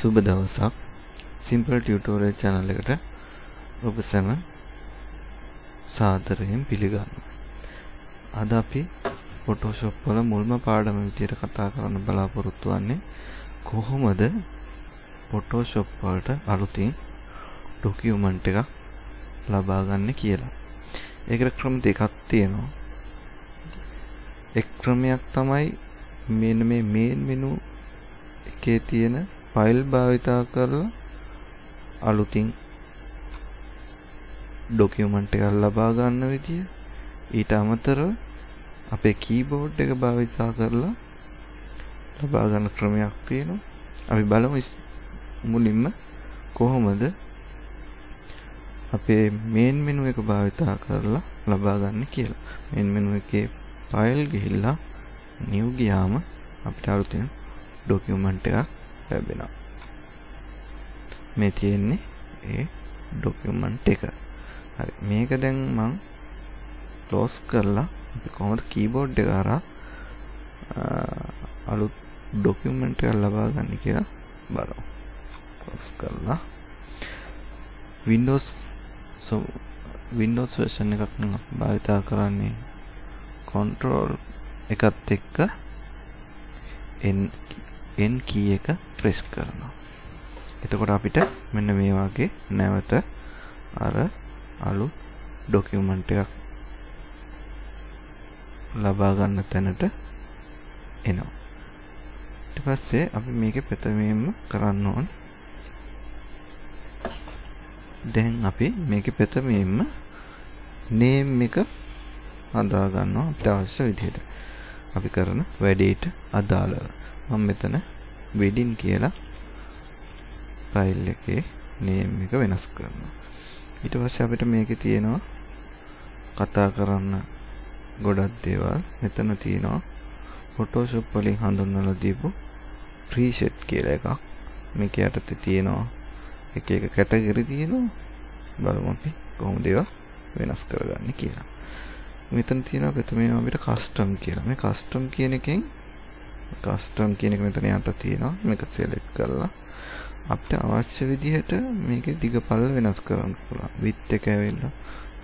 සුබ දවසක්. Simple tutorial channel එකට ඔබ සැම සාදරයෙන් පිළිගන්නවා. අද අපි Photoshop වල මුල්ම පාඩම විදියට කතා කරන්න බලාපොරොත්තු වෙන්නේ කොහොමද Photoshop වලට අලුතින් ડોකියුමන්ට් එකක් ලබා ගන්න කියලා. ඒකට ක්‍රම දෙකක් තියෙනවා. එක් ක්‍රමයක් තමයි මෙන්න මේ මේන් මෙනු එකේ තියෙන ෆයිල් භාවිතා කරලා අලුතින් ડોකියුමන්ට් එකක් ලබා ගන්න විදිය. ඊට අමතරව අපේ කීබෝඩ් එක භාවිතා කරලා ලබා ගන්න ක්‍රමයක් තියෙනවා. අපි බලමු මුලින්ම කොහොමද අපේ මේන් මෙනු එක භාවිතා කරලා ලබා ගන්න කියලා. මේන් මෙනු එකේ ෆයිල් ගිහිල්ලා new ගියාම අපිට අලුතින් ડોකියුමන්ට් එකක් ලැබෙනවා. මේ තියෙන්නේ ඒ ડોකියුමන්ට් එක. හරි, මේක දැන් මම ක්ලෝස් කරලා අපි කොහොමද කීබෝඩ් එක හරහා අලුත් ડોකියුමන්ට් එකක් ලබා ගන්න කියලා බලමු. ක්ලෝස් කරලා Windows version එකක් නම් භාවිතා කරන්නේ control එකත් එක්ක N key එක press කරනවා. එතකොට අපිට මෙන්න මේ වගේ නැවත අර අලුත් ડોකියුමන්ට් එකක් ලබා ගන්න තැනට එනවා. ඊට පස්සේ අපි මේකේ ප්‍රථමයෙන්ම කරන්න ඕන දැන් අපි මේකේ ප්‍රථමයෙන්ම name එක හදා ගන්නවා අපිට අවශ්‍ය විදිහට. අපි කරන වැඩේට අදාළව මම මෙතන wedding කියලා ෆයිල් එකේ name එක වෙනස් කරනවා. ඊට පස්සේ අපිට මේකේ තියෙනවා කතා කරන්න ගොඩක් දේවල්. මෙතන තියෙනවා Photoshop වලින් හඳුන්වලා දීපු preset කියලා එකක්. මේක යටතේ තියෙනවා එක එක කැටගරි තියෙනවා. බලමු අපි කොහොමද ඒවා වෙනස් කරගන්නේ කියලා. මෙතන තියෙනවා ප්‍රථමයෙන් අපිට custom කියලා. මේ custom කියන එකෙන් custom කියන එක මෙතන යට තියෙනවා. මේක select කරලා අපිට අවශ්‍ය විදිහට මේකේ දිග පළල වෙනස් කරන්න පුළුවන්. width එක ඇවිල්ලා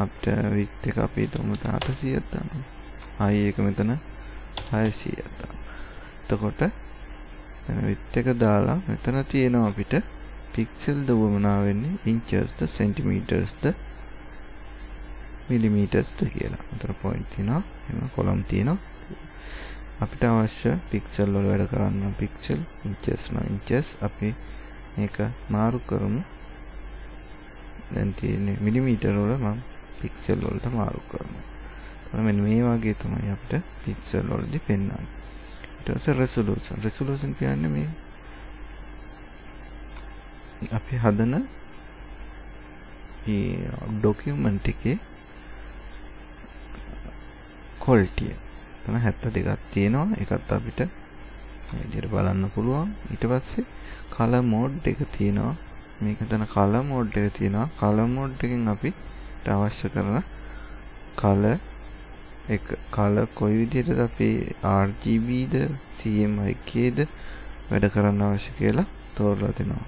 අපිට width එක අපි හිතමු 800ක් දාන්න. height එක මෙතන 600ක් දාන්න. එතකොට width එක දාලා මෙතන තියෙනවා අපිට pixel ද වමනා වෙන්නේ inches ද centimeters ද millimeters ද කියලා. මෙතන point තියෙනවා. එන column තියෙනවා. අපිට අවශ්‍ය pixel වල වැඩ කරන්න pixel inches නම් inches අපි මේක මාරු කරමු. දැන් තියෙන්නේ මිලිමීටර වල මම පික්සල් වලට මාරු කරනවා. මෙන්න මේ වගේ තමයි අපිට පික්සල් වලදී පෙන්වන්නේ. ඊට පස්සේ resolution කියන්නේ මේ අපි හදන මේ ડોකියුමන්ට් එකේ quality තන 72ක් තියෙනවා. ඒකත් අපිට මේ විදිහට බලන්න පුළුවන්. ඊට පස්සේ color mode එක තියෙනවා. මේක තන color mode එක තියෙනවා. color mode එකෙන් අපිට අවශ්‍ය කරන color කොයි විදිහටද අපි RGB ද CMYK ද වැඩ කරන්න අවශ්‍ය කියලා තෝරලා දෙනවා.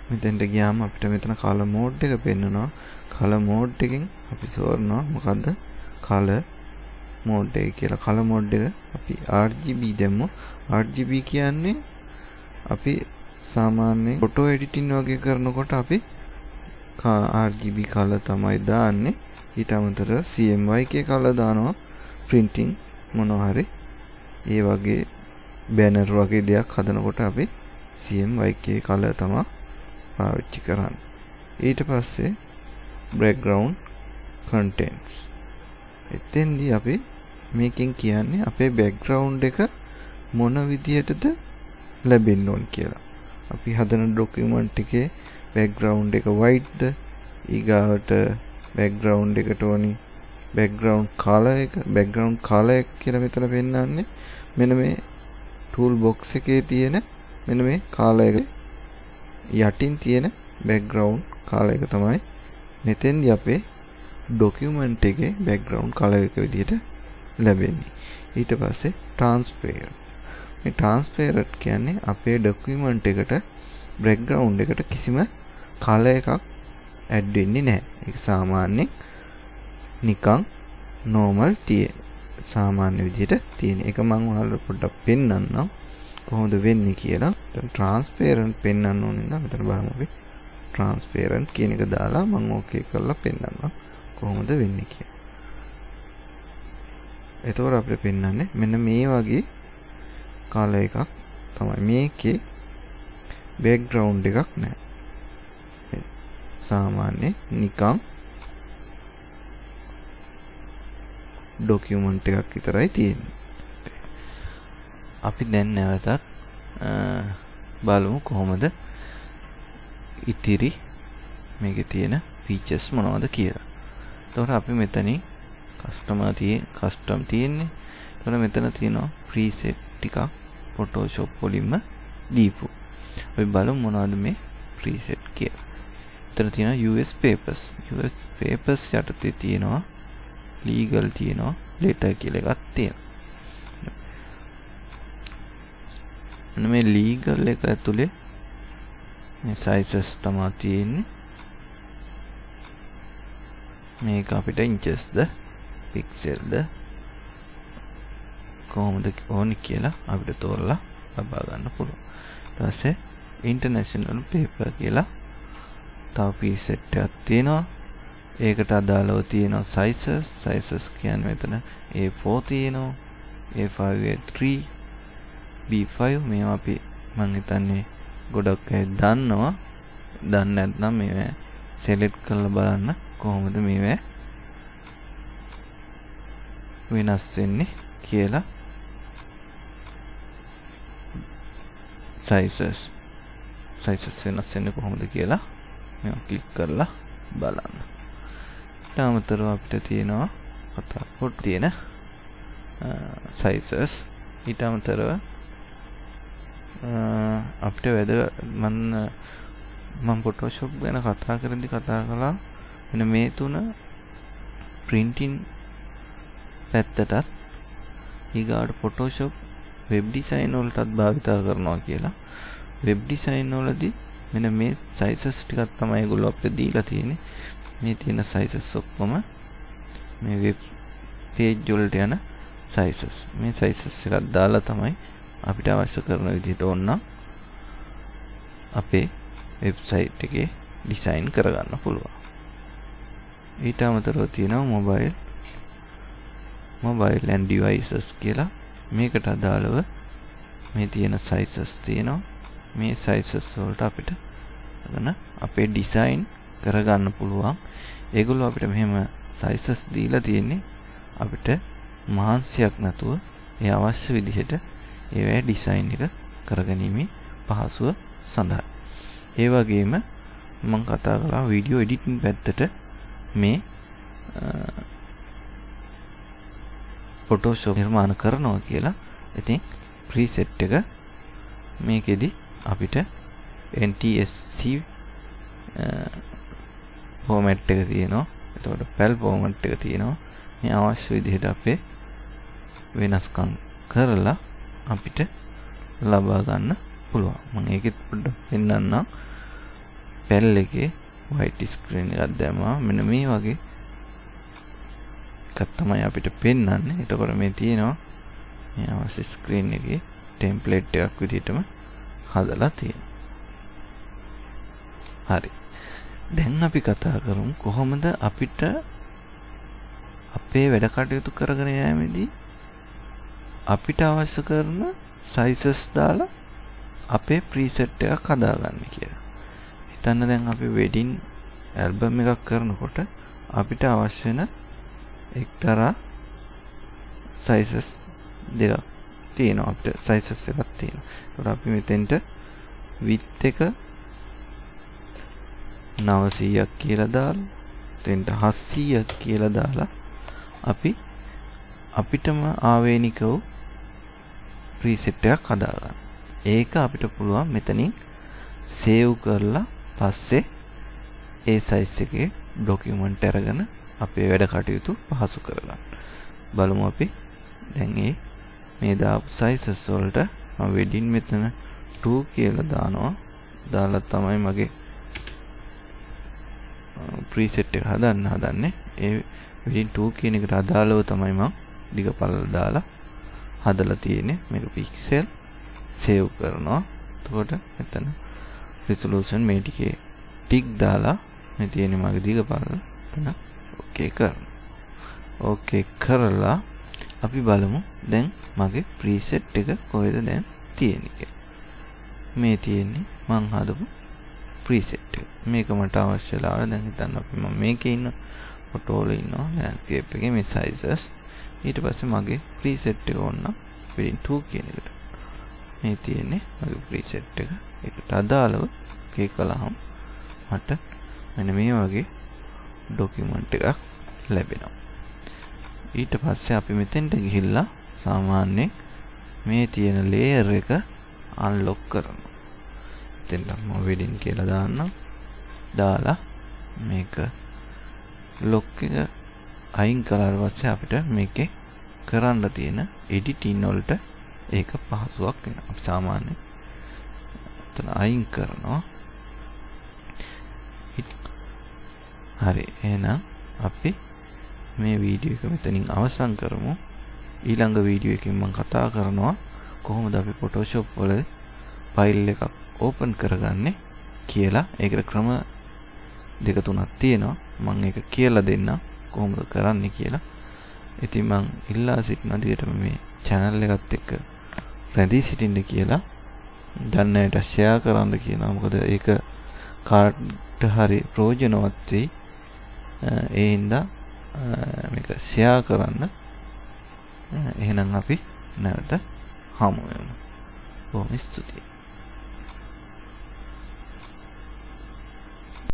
මෙතෙන්ට ගියාම අපිට මෙතන color mode එක පෙන්වනවා. color mode එකෙන් අපි තෝරනවා මොකද්ද color mode එක කියලා. color mode එක අපි RGB දැම්මු. RGB කියන්නේ අපි සාමාන්‍යයෙන් ෆොටෝ එඩිටින් වගේ කරනකොට අපි RGB color තමයි දාන්නේ. ඊට අමතරව CMYK color දානවා printing මොනවා හරි ඒ වගේ banner වගේ දෙයක් හදනකොට අපි CMYK color තමයි පාවිච්චි කරන්නේ. ඊට පස්සේ background contents. එතෙන්දී අපි මේකෙන් කියන්නේ අපේ background එක මොන විදියටද ලැබෙන්න ඕන කියලා. අපි හදන ડોකියුමන්ට් එකේ background එක white ද ඊගාවට background එකට ඕනි background color එක කියලා මෙතන පෙන්නන්නේ මෙන්න මේ tool box එකේ තියෙන මෙන්න මේ color එක යටින් තියෙන background color එක තමයි මෙතෙන්දී අපේ ડોකියුමන්ට් එකේ background color එක විදිහට ලැබෙන්නේ. ඊට පස්සේ transparent මේ transparent කියන්නේ අපේ document එකට background එකට කිසිම color එකක් add වෙන්නේ නැහැ. ඒක සාමාන්‍යයෙන් නිකන් normal තියෙන. සාමාන්‍ය විදිහට තියෙන. ඒක මම ඔයාලට පොඩ්ඩක් පෙන්නන්නම් කොහොමද වෙන්නේ කියලා. දැන් transparent පෙන්නන්න ඕනේ නම් මෙතන බලමු අපි. transparent කියන එක දාලා මම ඕකේ කරලා පෙන්නන්නම් කොහොමද වෙන්නේ කියලා. එතකොට අපිට පෙන්වන්නේ මෙන්න මේ වගේ color එකක් තමයි. මේකේ background එකක් නැහැ. සාමාන්‍ය නිකන් document එකක් විතරයි තියෙන්නේ. අපි දැන් නැවතත් බලමු කොහොමද ඉතිරි මේකේ තියෙන features මොනවද කියලා. එතකොට අපි මෙතනින් custom තියෙන්නේ. එතකොට මෙතන තියෙනවා preset ටිකක් Photoshop වලින්ම දීපු. අපි බලමු මොනවද මේ preset කියලා. එතන තියෙනවා US papers. US papers යටතේ තියෙනවා legal තියෙනවා letter කියලා එකක් තියෙනවා. මේ legal එක ඇතුලේ මේ sizes තමයි තියෙන්නේ. මේක අපිට inches ද pixel ද කොහොමද ඕනි කියලා අපිට තෝරලා ලබා ගන්න පුළුවන්. ඊට පස්සේ international paper කියලා තව preset එකක් තියෙනවා. ඒකට අදාළව තියෙනවා sizes කියන්නේ මෙතන A4 තියෙනවා, A5, A3, B5 මේවා අපි මම හිතන්නේ ගොඩක් අය දන්නවා. දන්නේ නැත්නම් මේවා select කරලා බලන්න කොහොමද මේවා වෙනස් වෙන්නේ කියලා. sizes වෙනස් වෙන්නේ කොහොමද කියලා මේවා ක්ලික් කරලා බලන්න. ඊට අමතරව අපිට තියෙනවා කතා කොට තියෙන sizes. ඊට අමතරව අපිට මම Photoshop ගැන කතා කළා මෙන්න මේ තුන printing පැත්තටත් ඊගාට Photoshop web design වලටත් භාවිතා කරනවා කියලා. web design වලදී මෙන්න මේ sizes ටිකක් තමයි ඒගොල්ලෝ අපිට දීලා තියෙන්නේ. මේ තියෙන sizes ඔක්කොම මේ web page වලට යන sizes. මේ sizes එකක් දාලා තමයි අපිට අවශ්‍ය කරන විදිහට ඕන අපේ වෙබ්සයිට් එකේ ඩිසයින් කරගන්න පුළුවන්. ඊට අමතරව තියෙනවා mobile and devices කියලා. මේකට අදාළව මේ තියෙන sizes තියෙනවා. මේ sizes වලට අපිට අපේ ඩිසයින් කරගන්න පුළුවන්. ඒගොල්ලෝ අපිට මෙහෙම sizes දීලා තියෙන්නේ අපිට මහන්සියක් නැතුව ඒ අවශ්‍ය විදිහට ඒවැ ඩිසයින් එක කරගැනීමේ පහසුව සඳහා. ඒ වගේම මම කතා කළා වීඩියෝ එඩිටින් පැත්තට මේ Photoshop නිර්මාණ කරනවා කියලා. ඉතින් preset එක මේකෙදි අපිට NTSC format එක තියෙනවා. එතකොට PAL format එක තියෙනවා. මේ අවශ්‍ය විදිහට අපේ වෙනස්කම් කරලා අපිට ලබා ගන්න පුළුවන්. මම ඒකෙත් පොඩ්ඩක් පෙන්නන්නම්. PAL එකේ white screen එකක් දැම්මා. මෙන්න මේ වගේ එකක් තමයි අපිට පෙන්වන්නේ. එතකොට මේ තියෙනවා මේ අවශ්‍ය screen එකේ template එකක් විදිහටම හදලා තියෙනවා. හරි. දැන් අපි කතා කරමු කොහොමද අපිට අපේ වැඩ කටයුතු කරගෙන යෑමේදී අපිට අවශ්‍ය කරන sizes දාලා අපේ preset එකක් හදාගන්න කියලා. හිතන්න දැන් අපි wedding album එකක් කරනකොට අපිට අවශ්‍ය වෙන එක්තරා sizes දෙකක් තියෙනවා. අපිට sizes එකක් තියෙනවා. ඒකට අපි මෙතෙන්ට width එක 900ක් කියලා දාලා එතෙන්ට 700ක් කියලා දාලා අපි අපිටම ආවේනික වූ preset එකක් හදාගන්න. ඒක අපිට පුළුවන් මෙතනින් save කරලා පස්සේ ඒ size එකේ document අරගෙන අපේ වැඩ කටයුතු පහසු කරගන්න. බලමු අපි දැන් මේ දාපු sizes වලට මම වෙඩින් මෙතන 2 කියලා දානවා. දාලා තමයි මගේ ප්‍රීසෙට් එක හදන්නේ. ඒ වෙඩින් 2 කියන එකට අදාළව තමයි මම දිග පළල දාලා හදලා තියෙන්නේ. මේක පික්සල් සේව් කරනවා. එතකොට මෙතන රිසොලූෂන් මේ ටිකේ ටික් දාලා මේ තියෙන්නේ මගේ දිග පළල. එතන ඕකේ කරනවා. ඕකේ කරලා අපි බලමු දැන් මගේ ප්‍රීසෙට් එක කොහෙද දැන් තියෙන්නේ කියලා. මේ තියෙන්නේ මං හදපු ප්‍රීසෙට් එක. මේක මට අවශ්‍ය වෙලාවල දැන් හිතන්න අපි මම මේකේ ඉන්න ෆොටෝ වල ඉන්නවා ලෑන්ඩ්ස්කේප් එකේ මේ සයිසස්. ඊට පස්සේ මගේ ප්‍රීසෙට් එක ඕන වෙඩින් 2 කියන එකට. මේ තියෙන්නේ මගේ ප්‍රීසෙට් එක. ඒකට අදාළව ක්ලික් කළාම මට මෙන්න මේ වගේ ඩොකියුමන්ට් එකක් ලැබෙනවා. ඊට පස්සේ අපි මෙතෙන්ට ගිහිල්ලා සාමාන්‍යයෙන් මේ තියෙන ලේයර් එක අන්ලොක් කරනවා. එතෙන්ට මම වෙඩින් කියලා දාන්නම්. දාලා මේක ලොක් එක අයින් කළාට පස්සේ අපිට මේකේ කරන්න තියෙන එඩිටින් වලට ඒක පහසුවක් වෙනවා. අපි සාමාන්‍යයෙන් එතන අයින් කරනවා. හරි, එහෙනම් අපි මේ වීඩියෝ එක මෙතනින් අවසන් කරමු. ඊළඟ වීඩියෝ එකකින් මම කතා කරනවා කොහොමද අපි Photoshop වල ෆයිල් එකක් ඕපන් කරගන්නේ කියලා. ඒකට ක්‍රම 2-3ක් තියෙනවා. මම ඒක කියලා දෙන්නම් කොහොමද කරන්නේ කියලා. ඉතින් මම ඉල්ලා සිටින දිගටම මේ channel එකත් එක්ක රැඳී සිටින්න කියලා. දැන්නට ෂෙයා කරන්න කියනවා. මොකද ඒක කාට හරි ප්‍රයෝජනවත් වෙයි. ඒ හින්දා මේක ෂෙයා කරන්න. එහෙනම් අපි නැවත හමු වෙමු. බොහොම ස්තුතියි.